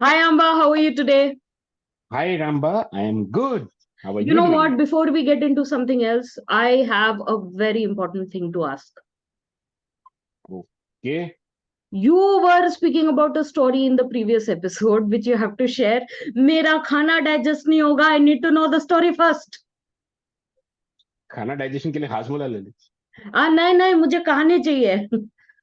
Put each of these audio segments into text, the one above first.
Hi Amba, how are you today? Hi Ramba, I am good. How are You you know doing? what? Before we get into something else, I have a very important thing to ask. Okay. You were speaking about a story in the previous episode, which you have to share. Mera khana digest nahi hoga. I need to know the story first. खाना digestion के लिए हाजमोला ले ली. नहीं नहीं मुझे कहानी चाहिए.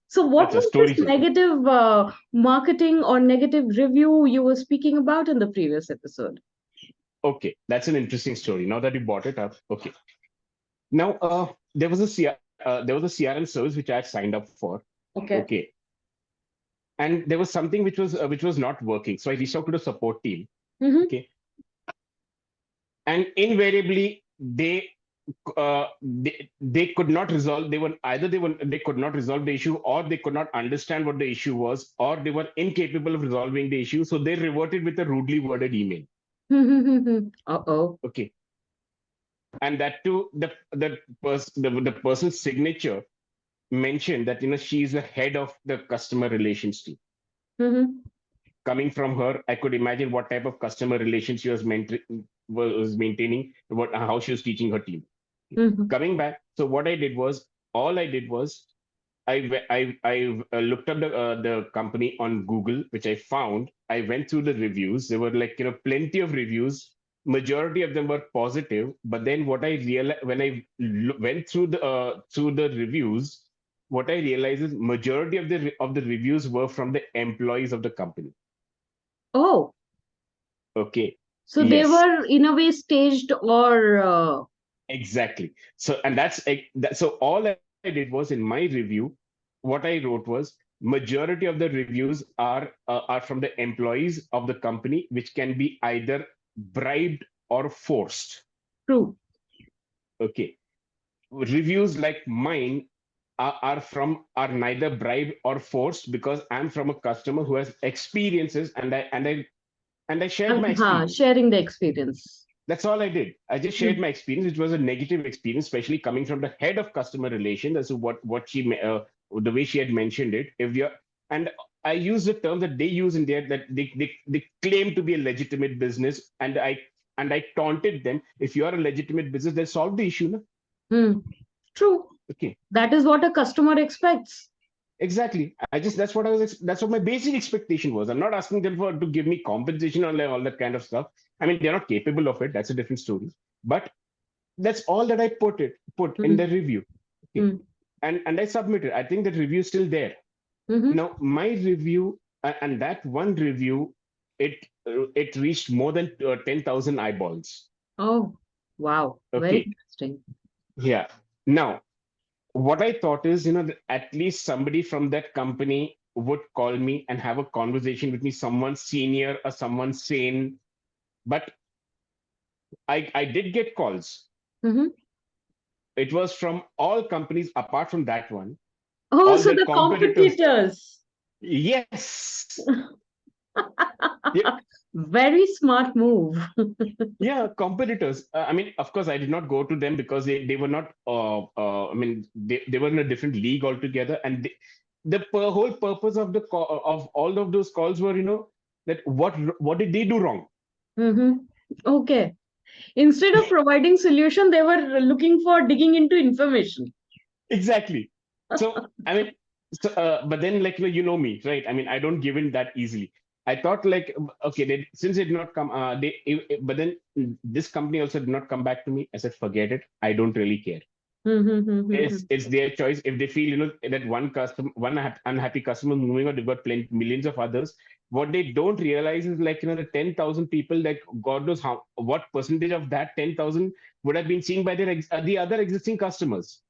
So what अच्छा was this स्टोरी चाहिए. negative marketing or negative review you were speaking about in the previous episode? Okay, that's an interesting story. Now that you brought it up, okay. Now, there was a CRM service which I had signed up for. Okay. Okay, and there was something which was not working. So I reached out to the support team. Mm-hmm. Okay, and invariably they could not resolve. They could not resolve the issue, or they could not understand what the issue was, or they were incapable of resolving the issue. So they reverted with a rudely worded email. Uh-oh. Okay, and that too, the person's signature mentioned that she's the head of the customer relations team. Mm-hmm. Coming from her, I could imagine what type of customer relations she was maintaining, what how she was teaching her team. Mm-hmm. Coming back, so what I did was, all I did was I looked up the company on Google, which I found. I went through the reviews. There were like plenty of reviews. Majority of them were positive. But then what I realized when I went through the reviews, what I realized is majority of the reviews were from the employees of the company. Oh. Okay, So they yes, were in a way staged or exactly. So and so all I did was, in my review, what I wrote was, majority of the reviews are from the employees of the company, which can be either bribed or forced. true. Okay, reviews like mine are neither bribed or forced, because I'm from a customer who has experiences, and I shared my experience. Sharing the experience. That's all I did. I just shared Hmm. my experience, which was a negative experience, especially coming from the head of customer relations, as to the way she had mentioned it. If you're and I use the term that they use in there, that they claim to be a legitimate business, and I taunted them. If you are a legitimate business, then solve the issue. No? Hmm. True. Okay, That is what a customer expects. exactly. That's what my basic expectation was. I'm not asking them to give me compensation or like all that kind of stuff. I mean, they're not capable of it. That's a different story. But that's all that I put in Hmm. the review. Okay. Hmm. And I submitted. I think that review is still there. Hmm. Now my review, and that one review, it reached more than 10,000 eyeballs. Oh, wow. Very Okay. interesting. Yeah. Now what I thought is, that at least somebody from that company would call me and have a conversation with me, someone senior or someone sane. But I did get calls. Hmm. It was from all companies apart from that one, Oh, all so the the competitors. competitors. Yes. Yeah, Very smart move. yeah, competitors. I mean, of course, I did not go to them because they were not. I mean, they were in a different league altogether, and whole purpose of of all of those calls were, that what did they do wrong? Hmm. Okay. Instead of providing solution, they were looking for digging into information. Exactly. So I mean, but then, like, me, right? I mean, I don't give in that easily. I thought, like, okay, since they did not come, but then this company also did not come back to me. I said, forget it. I don't really care. Hmm. It's their choice. If they feel, that unhappy customer is moving on, they've got millions of others. What they don't realize is, like, the 10,000 people, like, God knows what percentage of that 10,000 would have been seen by the other existing customers.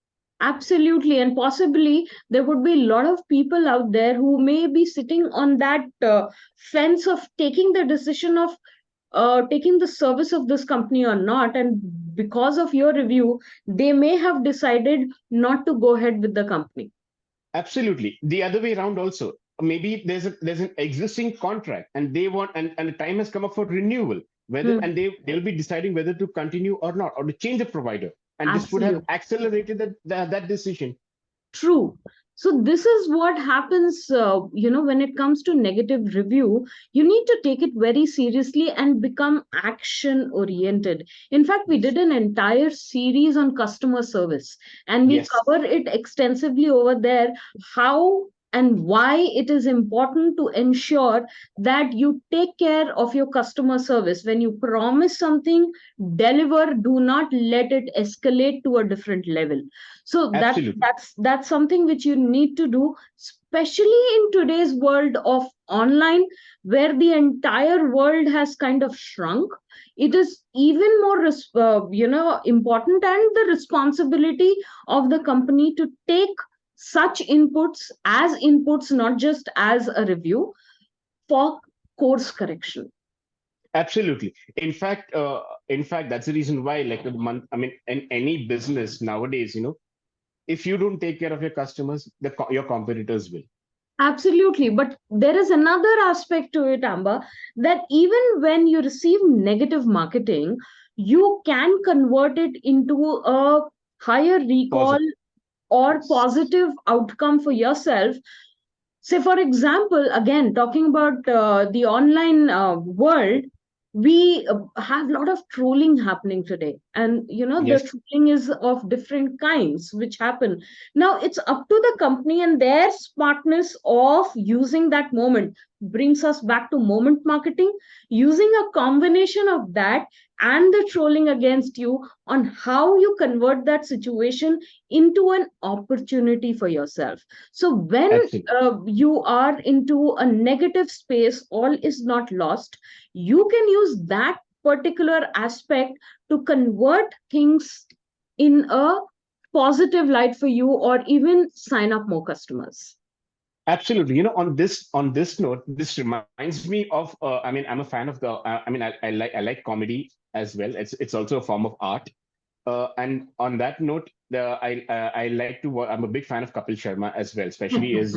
Absolutely. And possibly there would be a lot of people out there who may be sitting on that fence of taking the decision of taking the service of this company or not. And because of your review, they may have decided not to go ahead with the company. Absolutely. The other way around also. Maybe there's an existing contract, and they want, and the time has come up for renewal. Hmm. They'll be deciding whether to continue or not, or to change the provider. And this would have Absolutely. accelerated that decision. True. So this is what happens, when it comes to negative review, you need to take it very seriously and become action oriented. In fact, we Yes. did an entire series on customer service, and we Yes. cover it extensively over there, how and why it is important to ensure that you take care of your customer service. When you promise something, deliver, do not let it escalate to a different level. So Absolutely. that's something which you need to do, especially in today's world of online, where the entire world has kind of shrunk. It is even more important, and the responsibility of the company to take such inputs, not just as a review, for course correction. Absolutely. In fact, that's the reason why, like the month, I mean, in any business nowadays, if you don't take care of your customers, your competitors will. Absolutely. But there is another aspect to it, Amba, that even when you receive negative marketing, you can convert it into a higher recall Positive. or Yes. positive outcome for yourself. Say, for example, again, talking about the online world, we have a lot of trolling happening today. And, the Yes. trolling is of different kinds, which happen. Now, it's up to the company and their smartness of using that moment. Brings us back to moment marketing, using a combination of that and the trolling against you, on how you convert that situation into an opportunity for yourself. So when Absolutely. you are into a negative space, all is not lost. You can use that particular aspect to convert things in a positive light for you, or even sign up more customers. Absolutely. On this note, this reminds me of. I mean, I'm a fan of the. I mean, I like comedy as well. It's also a form of art. And on that note, I like to. I'm a big fan of Kapil Sharma as well, especially as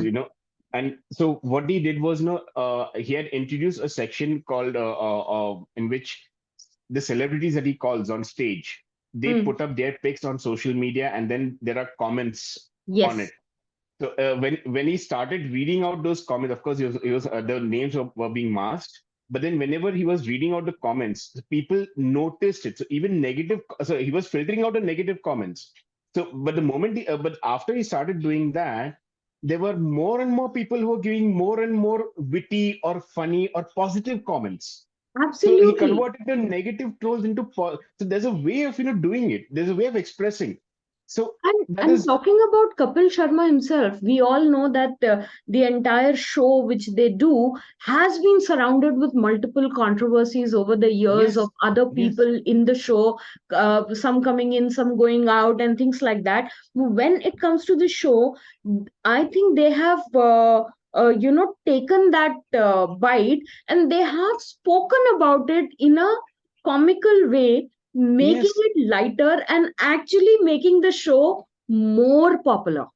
And so what he did was, he had introduced a section called in which the celebrities that he calls on stage, they Hmm. put up their pics on social media, and then there are comments on it. Yes, So when he started reading out those comments, of course, the names were being masked. But then whenever he was reading out the comments, the people noticed it. So even negative, so he was filtering out the negative comments. So, but but after he started doing that, there were more and more people who were giving more and more witty or funny or positive comments. So he absolutely. converted the negative trolls into so there's a way of doing it. There's a way of expressing. So that And is talking about Kapil Sharma himself, we all know that the entire show which they do has been surrounded with multiple controversies over the years of yes, other yes. people in the show, some coming in, some going out, and things like that. When it comes to the show, I think they have. Taken that bite, and they have spoken about it in a comical way, making Yes, it lighter and actually making the show more popular.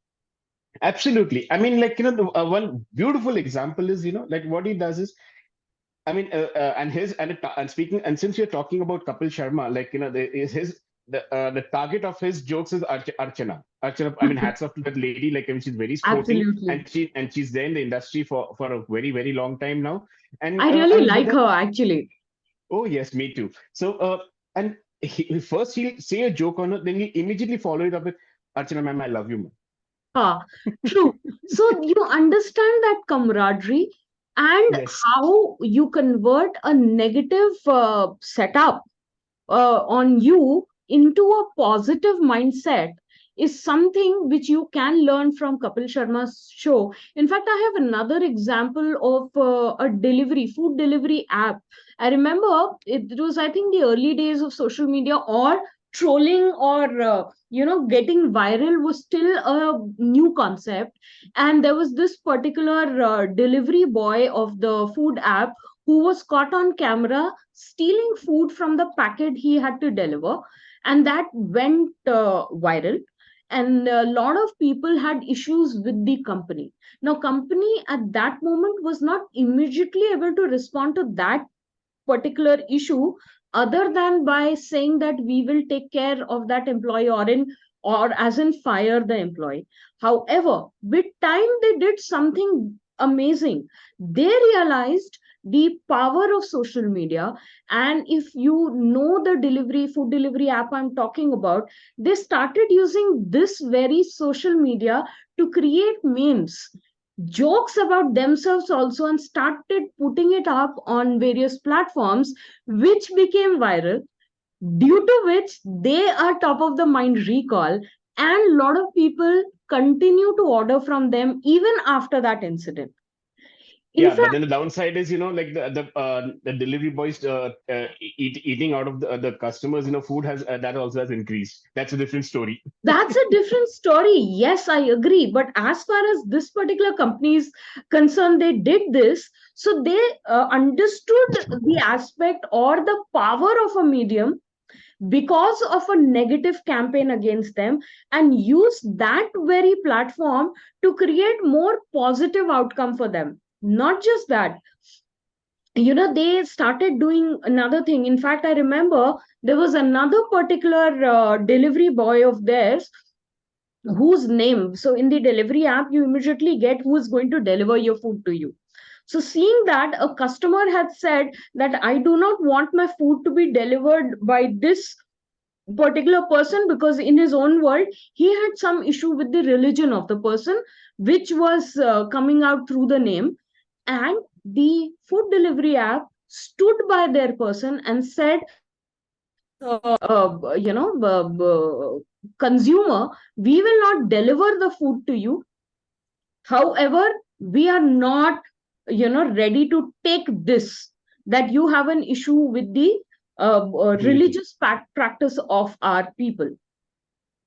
absolutely. I mean, like, one beautiful example is, like what he does is, I mean, and speaking, and since you're talking about Kapil Sharma, like, the target of his jokes is Archana. Archana, I mean, hats off to that lady. Like, I mean, she's very sporty, Absolutely. and she's there in the industry for a very very long time now. And I really and but like then, her, actually. oh yes, me too. So and first he'll say a joke on her, then he immediately follow it up with Archana ma'am, I love you, ma'am. Ah, true. So you understand that camaraderie, and Yes. how you convert a negative setup on you into a positive mindset is something which you can learn from Kapil Sharma's show. In fact, I have another example of a food delivery app. I remember it was, I think, the early days of social media, or trolling, or getting viral was still a new concept. And there was this particular delivery boy of the food app who was caught on camera stealing food from the packet he had to deliver, and that went viral. And a lot of people had issues with the company. Now, company at that moment was not immediately able to respond to that particular issue, other than by saying that we will take care of that employee, or in or as in fire the employee. However, with time, they did something amazing. They realized the power of social media. And if you know the food delivery app I'm talking about, they started using this very social media to create memes, jokes about themselves also, and started putting it up on various platforms, which became viral, due to which they are top of the mind recall, and a lot of people continue to order from them even after that incident. In Yeah, but fact, then the downside is, like the delivery boys eating out of the customers, food has that also has increased. That's a different story. that's a different story. Yes, I agree. But as far as this particular company is concerned, they did this. So they understood the aspect or the power of a medium because of a negative campaign against them, and use that very platform to create more positive outcome for them. Not just that, they started doing another thing. In fact, I remember there was another particular delivery boy of theirs whose name, so in the delivery app you immediately get who is going to deliver your food to you. So seeing that a customer had said that I do not want my food to be delivered by this particular person, because in his own world he had some issue with the religion of the person, which was coming out through the name. And the food delivery app stood by their person and said, consumer, we will not deliver the food to you. However, we are not ready to take this, that you have an issue with the Religion. religious practice of our people.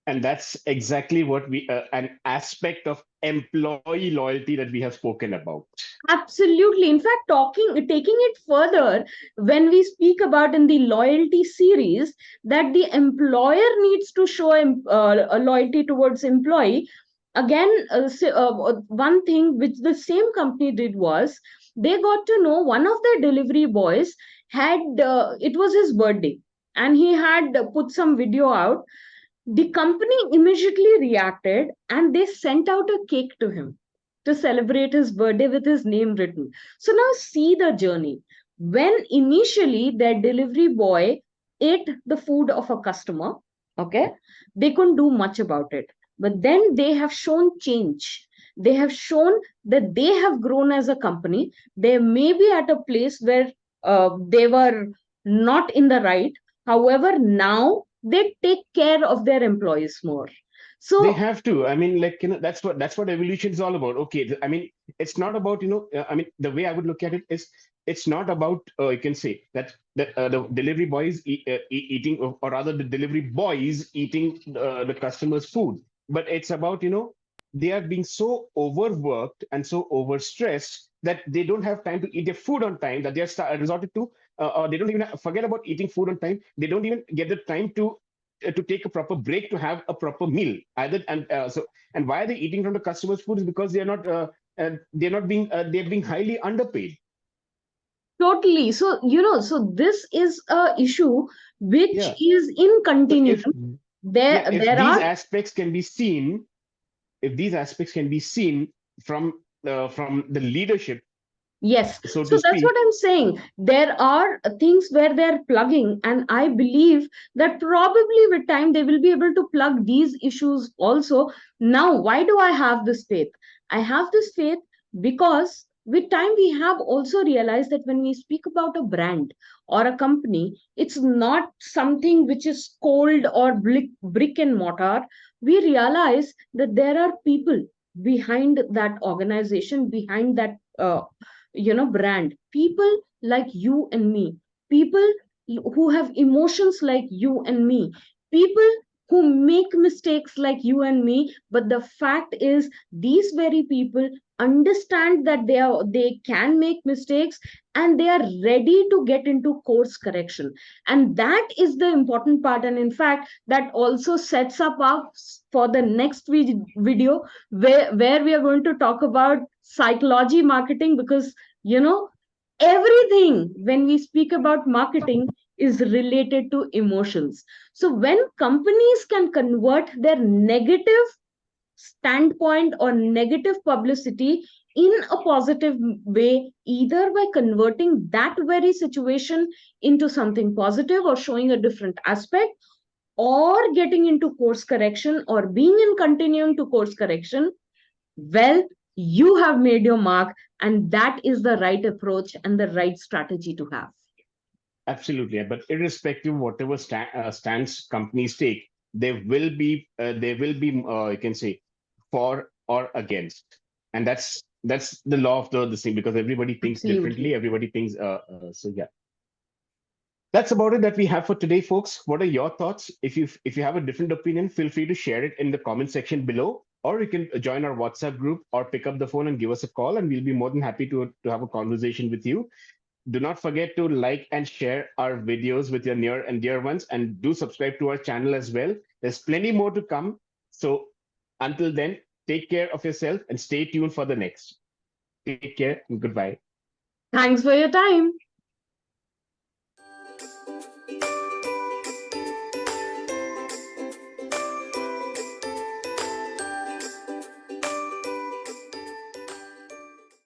And that's exactly what an aspect of employee loyalty that we have spoken about. Absolutely. In fact, taking it further, when we speak about in the loyalty series, that the employer needs to show a loyalty towards employee. Again, one thing which the same company did was, they got to know one of their delivery boys had, it was his birthday, and he had put some video out. The company immediately reacted and they sent out a cake to him to celebrate his birthday with his name written. So now see the journey. When initially their delivery boy ate the food of a customer, okay, they couldn't do much about it. But then they have shown change. They have shown that they have grown as a company. They may be at a place where they were not in the right. However, now they take care of their employees more. They So have to. I mean, like, that's what evolution is all about. Okay, I mean, it's not about, I mean, the way I would look at it is, it's not about, you can say that the delivery boy is eating, or rather the delivery boy is eating the customer's food, but it's about, they are being so overworked and so overstressed that they don't have time to eat their food on time, that they are resorted to, or they don't even forget about eating food on time. They don't even get the time to take a proper break, to have a proper meal either. And why are they eating from the customer's food is because they're being highly underpaid. totally. So, so this is a issue which Yeah. is in So if continuum. yeah, if There these are, aspects can be seen, from the leadership, yes. so to So that's what speak. I'm saying. There are things where they're plugging, and I believe that probably with time they will be able to plug these issues also. Now, why do I have this faith? I have this faith because with time we have also realized that when we speak about a brand or a company, it's not something which is cold or brick and mortar. We realize that there are people behind that organization, behind that brand, people like you and me, people who have emotions like you and me, people who make mistakes like you and me. But the fact is, these very people understand that they can make mistakes, and they are ready to get into course correction. And that is the important part. And in fact, that also sets up for the next video, where we are going to talk about psychology marketing, because you know everything everything when we speak about marketing is related to emotions. So when companies can convert their negative standpoint or negative publicity in a positive way, either by converting that very situation into something positive or showing a different aspect, or getting into course correction or being in continuing to course correction, well, you have made your mark, and that is the right approach and the right strategy to have. Absolutely, but irrespective of whatever stance companies take, there will be you can say for or against, and that's the law of the this thing, because everybody thinks differently. Absolutely. Everybody thinks so yeah. That's about it that we have for today, folks. What are your thoughts? If you have a different opinion, feel free to share it in the comment section below, or you can join our WhatsApp group or pick up the phone and give us a call, and we'll be more than happy to have a conversation with you. Do not forget to like and share our videos with your near and dear ones, and do subscribe to our channel as well. There's plenty more to come. So until then, take care of yourself and stay tuned for the next. Take care and goodbye. Thanks for your time.